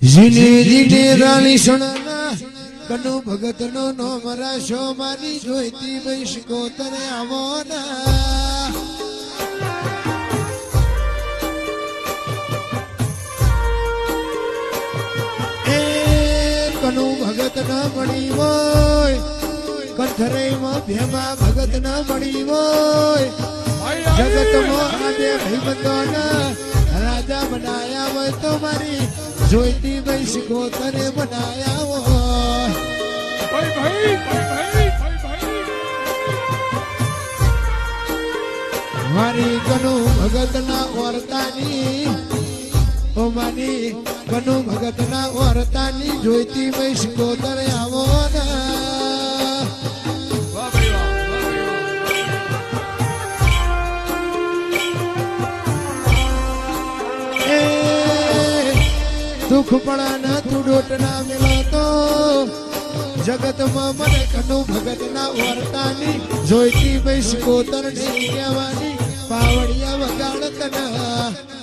જીને જીને રાણી સોનાના કનુ ભગત નો નામ રાશો મારી જોઈતી વૈશકો તને આવો ના એ કનુ ભગત ના મળી હોય કંઠરે માં ભેમા ભગત ના મળી હોય જગતમાં આ બે ભાઈબંધોના રાજા બનાયા હોય તો મારી જોઈતી વૈશકો તને બનાયા હોય મારી કનુ ભગત ના ઓરતાની ઓ મારી કનુ ભગત ના ઓરતાની જોઈતી વૈશકો તને આવો ના દુઃખ પડા ના તું ડોટ ના મેલો તો જગત માં મને કનુ ભગત ના વર્તાની જોઈતી વૈશ કોતર ને કહેવાની પાવડિયા વગાડત ના